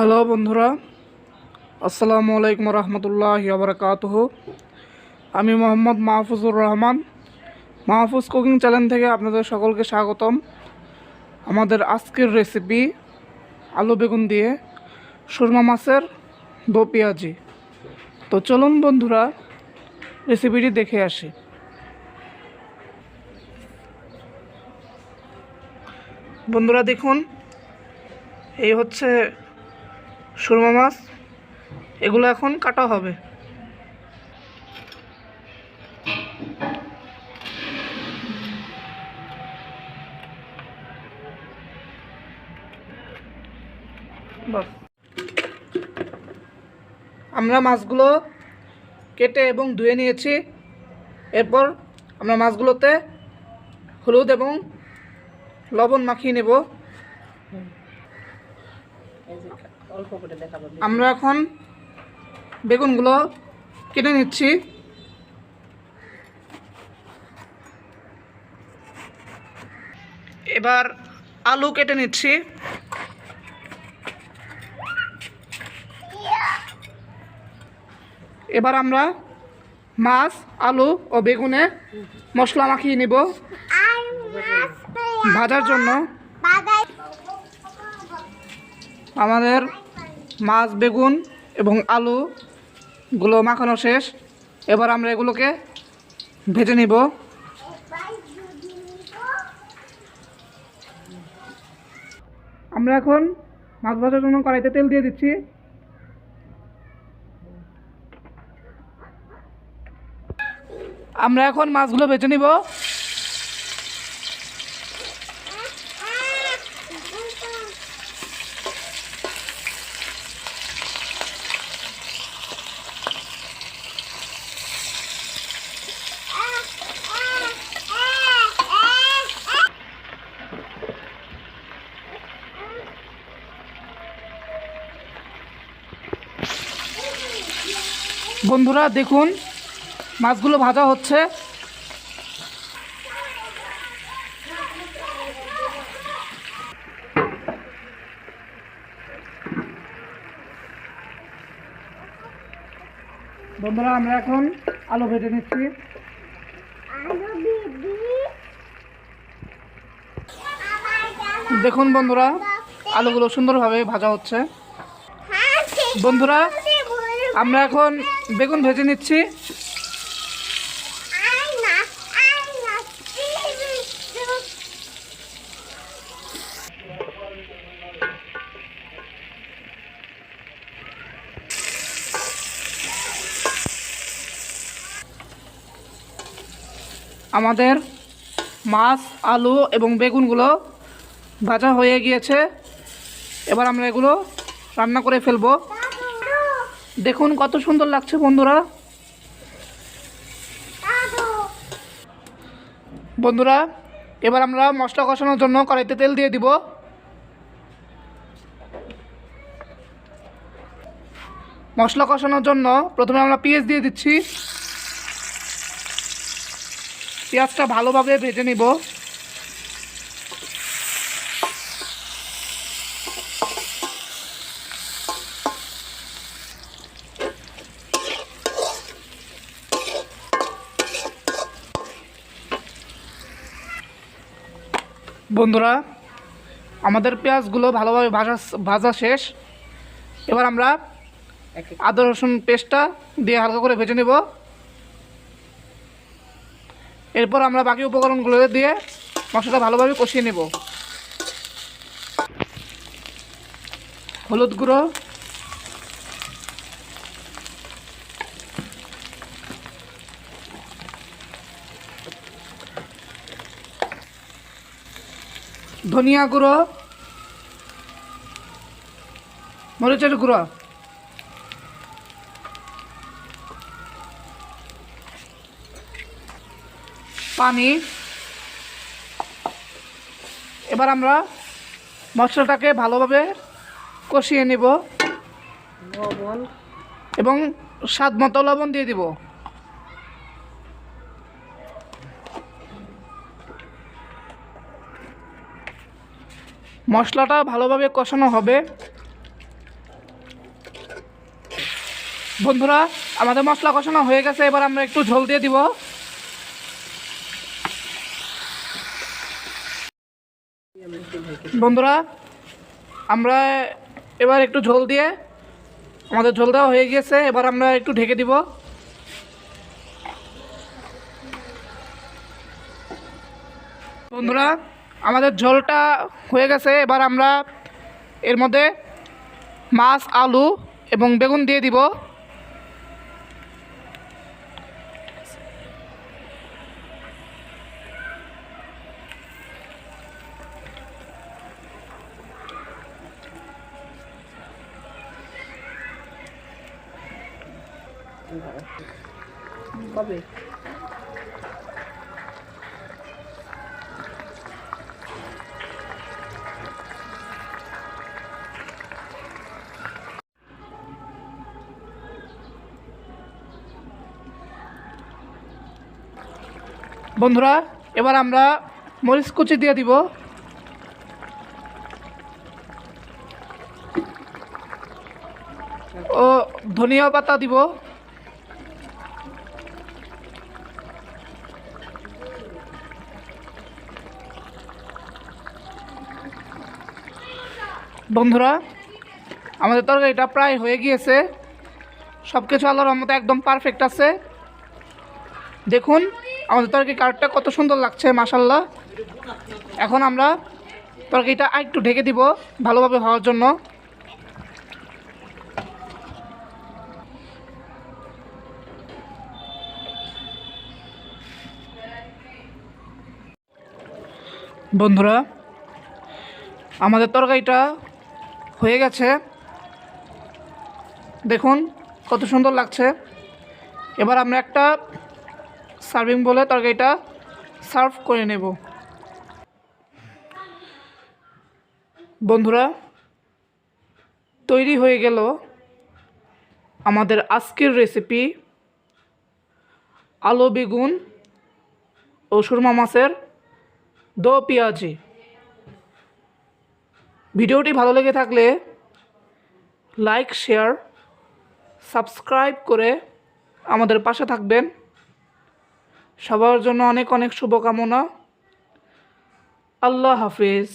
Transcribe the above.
Hello বন্ধুরা, আসসালামু আলাইকুম রহমতুল্লাহি ওয়া বারাকাতুহু। আমি মোহাম্মদ মাহফুজুর রহমান, মাহফুজ কুকিং চ্যানেল থেকে আপনাদের সকলকে স্বাগতম। আমাদের আজকের রেসিপি আলু বেগুন দিয়ে সুরমা মাছের দো পেঁয়াজি। তো চলুন বন্ধুরা, রেসিপিটি দেখে আসি। বন্ধুরা দেখুন, এই হচ্ছে সুরমা মাছ। এগুলো এখন কাটা হবে। আমরা মাছগুলো কেটে এবং ধুয়ে নিয়েছি। এরপর আমরা মাছগুলোতে হলুদ এবং লবণ মাখিয়ে নেব। আমরা এখন বেগুনগুলো কেটে নিচ্ছি। এবার আলু কেটে নিচ্ছি। এবার আমরা মাছ, আলু ও বেগুনে মশলা মাখিয়ে নিব ভাজার জন্য। আমাদের মাছ, বেগুন এবং আলুগুলো মাখানো শেষ। এবার আমরা এগুলোকে ভেজে নিব। আমরা এখন মাছ ভাজার জন্য কড়াইতে তেল দিয়ে দিচ্ছি। আমরা এখন মাছগুলো ভেজে নিব। বন্ধুরা দেখুন, মাছগুলো ভাজা হচ্ছে। বন্ধুরা আমরা এখন আলু ভেজে নিচ্ছি। দেখুন বন্ধুরা, আলুগুলো সুন্দরভাবে ভাজা হচ্ছে। বন্ধুরা আমরা এখন বেগুন ভেজে নিচ্ছি। আমাদের মাছ, আলু এবং বেগুনগুলো ভাজা হয়ে গিয়েছে। এবার আমরা এগুলো রান্না করে ফেলবো। দেখুন কত সুন্দর লাগছে বন্ধুরা। বন্ধুরা এবার আমরা মশলা কষানোর জন্য কড়াইতে তেল দিয়ে দিব। মশলা কষানোর জন্য প্রথমে আমরা পেঁয়াজ দিয়ে দিচ্ছি। পেঁয়াজটা ভালোভাবে ভেজে নিব। বন্ধুরা আমাদের পেঁয়াজগুলো ভালোভাবে ভাজা শেষ। এবার আমরা আদা রসুন পেস্টটা দিয়ে হালকা করে ভেজে নেব। এরপর আমরা বাকি উপকরণগুলো দিয়ে মশলাটা ভালোভাবে কষিয়ে নেব। হলুদ গুঁড়ো, ধনিয়া গুঁড়ো, মরিচের গুঁড়ো, পানি। এবার আমরা মশলাটাকে ভালোভাবে কষিয়ে নেব এবং স্বাদ মতো লবণ দিয়ে দিব। মশলাটা ভালোভাবে কষানো হবে। বন্ধুরা, আমাদের মশলা কষানো হয়ে গেছে, এবার আমরা একটু ঝোল দিয়ে দিব। বন্ধুরা, আমরা এবার একটু ঝোল দিয়ে, আমাদের ঝোল দেওয়া হয়ে গেছে, এবার আমরা একটু ঢেকে দিব। বন্ধুরা, আমাদের ঝোলটা হয়ে গেছে, এবার আমরা এর মধ্যে মাছ, আলু এবং বেগুন দিয়ে দিব। কবে বন্ধুরা, এবার আমরা মরিচ কুচি দিয়ে দিব। ও ধনিয়া পাতা দিব। বন্ধুরা, আমাদের তরকারিটা প্রায় হয়ে গিয়েছে, সব কিছু আল্লাহর রহমতে একদম পারফেক্ট আছে। দেখুন আমাদের তরকারি কালারটা কত সুন্দর লাগছে, মাশাল্লাহ। এখন আমরা তরকারিটা একটু ঢেকে দিব ভালোভাবে হওয়ার জন্য। বন্ধুরা, আমাদের তরকারিটা হয়ে গেছে, দেখুন কত সুন্দর লাগছে। এবার আমরা একটা সার্ভিং বলে তরকারিটা সার্ভ করে নেব। বন্ধুরা, তৈরি হয়ে গেল আমাদের আজকের রেসিপি আলু বেগুন ও সুরমা মাছের দো পেঁয়াজি। ভিডিওটি ভালো লেগে থাকলে লাইক, শেয়ার, সাবস্ক্রাইব করে আমাদের পাশে থাকবেন। সবার জন্য অনেক অনেক শুভকামনা। আল্লাহ হাফিজ।